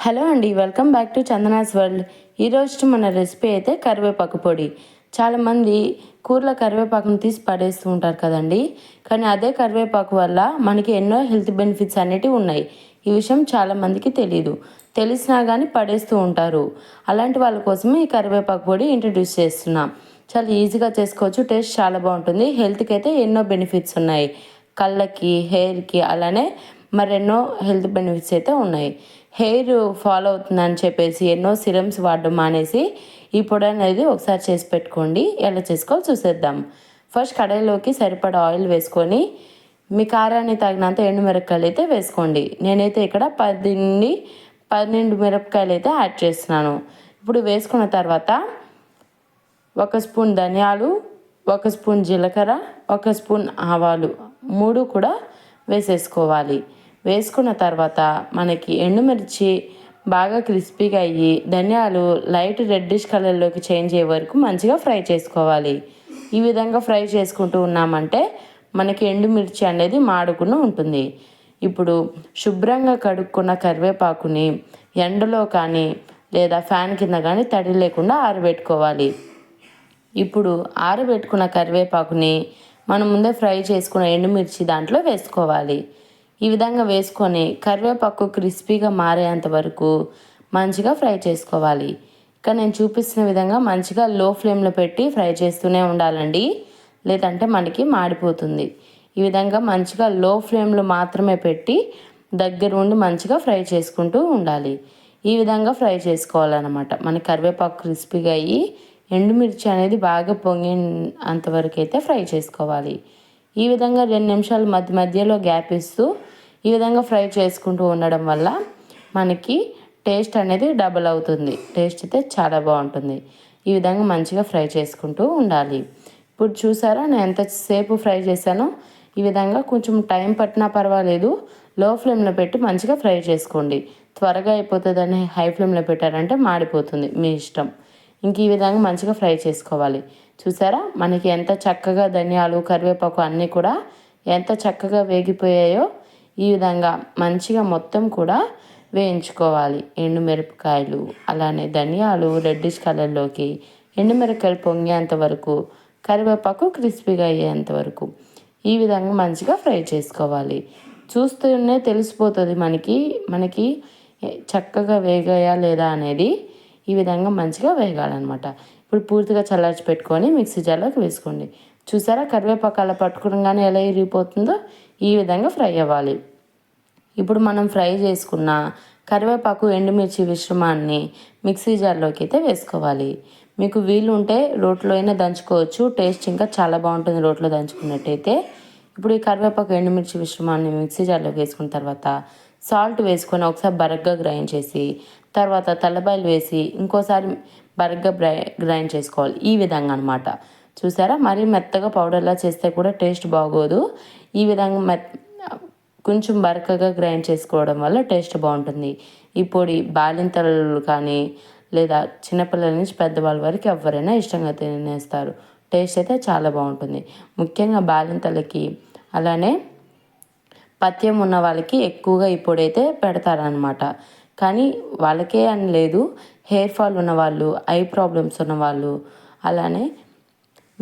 Hello అండి, welcome back to Chandana's world. ఈరోజు మన రెసిపీ అయితే కరివేపాకు పొడి. చాలామంది కూరల కరివేపాకును తీసి పడేస్తూ ఉంటారు కదండి. కానీ అదే కరివేపాకు వల్ల మనకి ఎన్నో హెల్త్ బెనిఫిట్స్ అనేటివి ఉన్నాయి. ఈ విషయం చాలామందికి తెలియదు. తెలిసినా కానీ పడేస్తూ ఉంటారు. అలాంటి వాళ్ళ కోసమే ఈ కరివేపాకు పొడి ఇంట్రడ్యూస్ చేస్తున్నాం. చాలా ఈజీగా చేసుకోవచ్చు. టేస్ట్ చాలా బాగుంటుంది. హెల్త్కి అయితే ఎన్నో బెనిఫిట్స్ ఉన్నాయి. కళ్ళకి, హెయిర్కి, అలానే మరెన్నో హెల్త్ బెనిఫిట్స్ అయితే ఉన్నాయి. హెయిర్ ఫాలో అవుతుందని చెప్పేసి ఎన్నో సిరమ్స్ వాడడం మానేసి ఈ పొడి అనేది ఒకసారి చేసి పెట్టుకోండి. ఎలా చేసుకోవాలో చూసేద్దాం. ఫస్ట్ కడాయిలోకి సరిపడా ఆయిల్ వేసుకొని మీ కారానికి తగినంత ఎండుమిరపకాయలు అయితే వేసుకోండి. నేనైతే ఇక్కడ 12 మిరపకాయలు అయితే యాడ్ చేస్తున్నాను. ఇప్పుడు వేసుకున్న తర్వాత 1 స్పూన్ ధనియాలు, 1 స్పూన్ జీలకర్ర, 1 స్పూన్ ఆవాలు 3 కూడా వేసేసుకోవాలి. వేసుకున్న తర్వాత మనకి ఎండుమిర్చి బాగా క్రిస్పీగా అయ్యి ధనియాలు లైట్ రెడ్డిష్ కలర్లోకి చేంజ్ అయ్యే వరకు మంచిగా ఫ్రై చేసుకోవాలి. ఈ విధంగా ఫ్రై చేసుకుంటూ ఉన్నామంటే మనకి ఎండుమిర్చి అనేది మాడకుండా ఉంటుంది. ఇప్పుడు శుభ్రంగా కడుక్కున్న కరివేపాకుని ఎండలో కానీ లేదా ఫ్యాన్ కింద కానీ తడి లేకుండా ఆరబెట్టుకోవాలి. ఇప్పుడు ఆరబెట్టుకున్న కరివేపాకుని మనం ముందే ఫ్రై చేసుకున్న ఎండుమిర్చి దాంట్లో వేసుకోవాలి. ఈ విధంగా వేసుకొని కరివేపాకు క్రిస్పీగా మారేంత వరకు మంచిగా ఫ్రై చేసుకోవాలి. ఇక్కడ నేను చూపిస్తున్న విధంగా మంచిగా లో ఫ్లేమ్లో పెట్టి ఫ్రై చేస్తూనే ఉండాలండి, లేదంటే మనకి మాడిపోతుంది. ఈ విధంగా మంచిగా లో ఫ్లేమ్లో మాత్రమే పెట్టి దగ్గర ఉండి మంచిగా ఫ్రై చేసుకుంటూ ఉండాలి. ఈ విధంగా ఫ్రై చేసుకోవాలన్నమాట. మన కరివేపాకు క్రిస్పీగా అయ్యి ఎండుమిర్చి అనేది బాగా పొంగేంతవరకు అయితే ఫ్రై చేసుకోవాలి. ఈ విధంగా 2 నిమిషాలు మధ్యలో గ్యాప్ ఇస్తూ ఈ విధంగా ఫ్రై చేసుకుంటూ ఉండడం వల్ల మనకి టేస్ట్ అనేది డబుల్ అవుతుంది. టేస్ట్ అయితే చాలా బాగుంటుంది. ఈ విధంగా మంచిగా ఫ్రై చేసుకుంటూ ఉండాలి. ఇప్పుడు చూసారా నేను ఎంతసేపు ఫ్రై చేశానో. ఈ విధంగా కొంచెం టైం పట్టినా పర్వాలేదు, లో ఫ్లేమ్లో పెట్టి మంచిగా ఫ్రై చేసుకోండి. త్వరగా అయిపోతుందని హై ఫ్లేమ్లో పెట్టారంటే మాడిపోతుంది, మీ ఇష్టం. ఇంక ఈ విధంగా మంచిగా ఫ్రై చేసుకోవాలి. చూసారా మనకి ఎంత చక్కగా ధనియాలు, కరివేపాకు అన్నీ కూడా ఎంత చక్కగా వేగిపోయాయో. ఈ విధంగా మంచిగా మొత్తం కూడా వేయించుకోవాలి. ఎండుమిరపకాయలు అలానే ధనియాలు రెడ్డిష్ కలర్లోకి, ఎండుమిరపకాయలు పొంగేంత వరకు, కరివేపాకు క్రిస్పీగా అయ్యేంత వరకు ఈ విధంగా మంచిగా ఫ్రై చేసుకోవాలి. చూస్తూనే తెలిసిపోతుంది మనకి చక్కగా వేగాయా లేదా అనేది. ఈ విధంగా మంచిగా వేగాలన్నమాట. ఇప్పుడు పూర్తిగా చల్లార్చి పెట్టుకొని మిక్సీ జార్లోకి వేసుకోండి. చూసారా కరివేపాకు అలా పట్టుకోగానే ఎలా ఇరిగిపోతుందో. ఈ విధంగా ఫ్రై అవ్వాలి. ఇప్పుడు మనం ఫ్రై చేసుకున్న కరివేపాకు ఎండుమిర్చి మిశ్రమాన్ని మిక్సీ జార్లోకి అయితే వేసుకోవాలి. మీకు వీలు ఉంటే రోట్లో అయినా దంచుకోవచ్చు. టేస్ట్ ఇంకా చాలా బాగుంటుంది రోట్లో దంచుకున్నట్టయితే. ఇప్పుడు ఈ కరివేపాకు ఎండుమిర్చి మిశ్రమాన్ని మిక్సీ జార్లోకి వేసుకున్న తర్వాత సాల్ట్ వేసుకొని ఒకసారి బరగ్గా గ్రైండ్ చేసి తర్వాత తెల్లబాయలు వేసి ఇంకోసారి బరగ్గా గ్రైండ్ చేసుకోవాలి. ఈ విధంగా అనమాట. చూసారా మరీ మెత్తగా పౌడర్లా చేస్తే కూడా టేస్ట్ బాగోదు. ఈ విధంగా కొంచెం బరకగా గ్రైండ్ చేసుకోవడం వల్ల టేస్ట్ బాగుంటుంది. ఈ పొడి బాలింతలు కానీ లేదా చిన్నపిల్లల నుంచి పెద్దవాళ్ళ వరకు ఎవరైనా ఇష్టంగా తినేస్తారు. టేస్ట్ అయితే చాలా బాగుంటుంది. ముఖ్యంగా బాలింతలకి అలానే పథ్యం ఉన్న వాళ్ళకి ఎక్కువగా ఈ పొడి అయితే పెడతారనమాట. కానీ వాళ్ళకే అని లేదు, హెయిర్ ఫాల్ ఉన్నవాళ్ళు, ఐ ప్రాబ్లమ్స్ ఉన్నవాళ్ళు, అలానే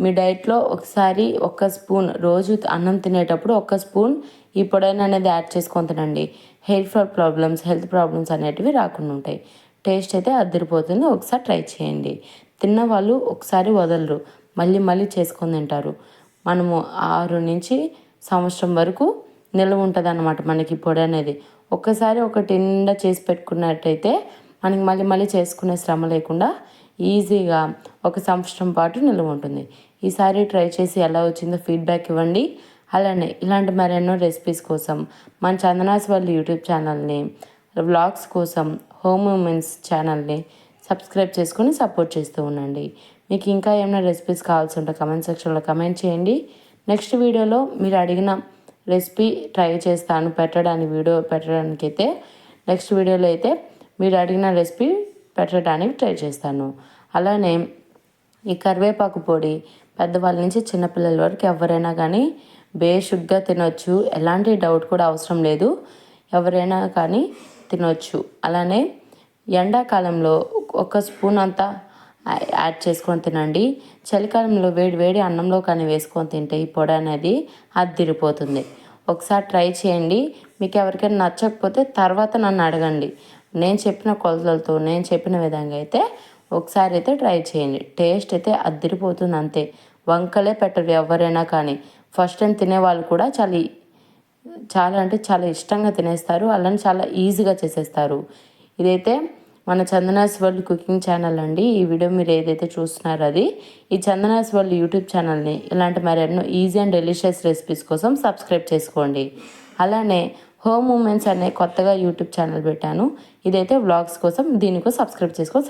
మీ డైట్లో ఒకసారి 1 స్పూన్ రోజు అన్నం తినేటప్పుడు 1 స్పూన్ ఈ పొడిని అనేది యాడ్ చేసుకొని తినండి. Hair fall problems, health problems అనేటివి రాకుండా ఉంటాయి. టేస్ట్ అయితే అదిరిపోతుంది. ఒకసారి ట్రై చేయండి. తిన్న వాళ్ళు ఒకసారి వదలరు, మళ్ళీ చేసుకొని తింటారు. మనము 6 నుంచి సంవత్సరం వరకు నిల్వ ఉంటుంది అన్నమాట మనకి పొడి అనేది. ఒక్కసారి ఒక నిండా చేసి పెట్టుకున్నట్టయితే మనకి మళ్ళీ చేసుకునే శ్రమ లేకుండా ఈజీగా 1 సంవత్సరం పాటు నిల్వ ఉంటుంది. ఈసారి ట్రై చేసి ఎలా వచ్చిందో ఫీడ్బ్యాక్ ఇవ్వండి. అలానే ఇలాంటి మరెన్నో రెసిపీస్ కోసం మన చందనాస్ వరల్డ్ యూట్యూబ్ ఛానల్ని, వ్లాగ్స్ కోసం హోమ్ మూమెంట్స్ ఛానల్ని సబ్స్క్రైబ్ చేసుకొని సపోర్ట్ చేస్తూ ఉండండి. మీకు ఇంకా ఏమైనా రెసిపీస్ కావాల్సి ఉంటే కమెంట్ సెక్షన్లో కమెంట్ చేయండి. నెక్స్ట్ వీడియోలో మీరు అడిగిన రెసిపీ ట్రై చేస్తాను వీడియో పెట్టడానికి అయితే. నెక్స్ట్ వీడియోలో అయితే మీరు అడిగిన రెసిపీ పెట్టడానికి ట్రై చేస్తాను. అలానే ఈ కరివేపాకు పొడి పెద్దవాళ్ళ నుంచి చిన్నపిల్లల వరకు ఎవరైనా కానీ బేషుగ్గా తినొచ్చు. ఎలాంటి డౌట్ కూడా అవసరం లేదు, ఎవరైనా కానీ తినొచ్చు. అలానే ఎండాకాలంలో ఒక స్పూన్ అంతా యాడ్ చేసుకొని తినండి. చలికాలంలో వేడి వేడి అన్నంలో కానీ వేసుకొని తింటే ఈ పొడి అనేది అద్దిరిపోతుంది. ఒకసారి ట్రై చేయండి. మీకు ఎవరికైనా నచ్చకపోతే తర్వాత నన్ను అడగండి. నేను చెప్పిన కొలతలతో నేను చెప్పిన విధంగా అయితే ఒకసారి అయితే ట్రై చేయండి. టేస్ట్ అయితే అద్దిరిపోతుంది అంతే. వంకలే పెట్టరు ఎవరైనా కానీ. ఫస్ట్ టైం తినేవాళ్ళు కూడా చాలా అంటే చాలా ఇష్టంగా తినేస్తారు. అలానే చాలా ఈజీగా చేసేస్తారు. ఇదైతే మన చందనాస్ వరల్డ్ కుకింగ్ ఛానల్ అండి. ఈ వీడియో మీరు ఏదైతే చూస్తున్నారో అది ఈ చందనాస్ వరల్డ్ యూట్యూబ్ ఛానల్ని ఇలాంటి మరెన్నో ఈజీ అండ్ డెలిషియస్ రెసిపీస్ కోసం సబ్స్క్రైబ్ చేసుకోండి. అలానే హోమ్ మూమెంట్స్ అనే కొత్తగా యూట్యూబ్ ఛానల్ పెట్టాను. ఇదైతే వ్లాగ్స్ కోసం, దీనికి సబ్స్క్రైబ్ చేసుకొని